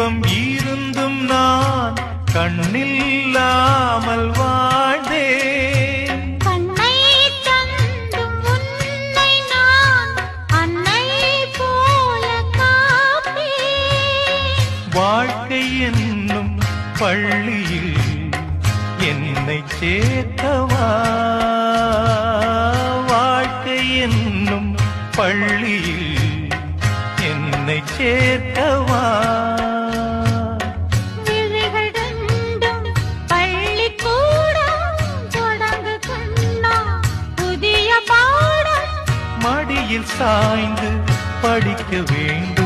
இன்பம் இருந்தும் நான் கண்ணில்லாமல் வாழ்ந்தேன். கண்ணை தந்தும் உன்னை நான் அன்னை போல காப்பேன். வாழ்க்கை என்னும் பள்ளியில் என்னை சேர்க்கவா, வாழ்க்கை என்னும் பள்ளியில் என்னை சேர்க்கவா. விழிகள் ரெண்டும் பள்ளிக்கூடம் தொடங்கு கண்ணா புதிய பாடம். மடியில் சாய்ந்து படிக்க வேண்டும்.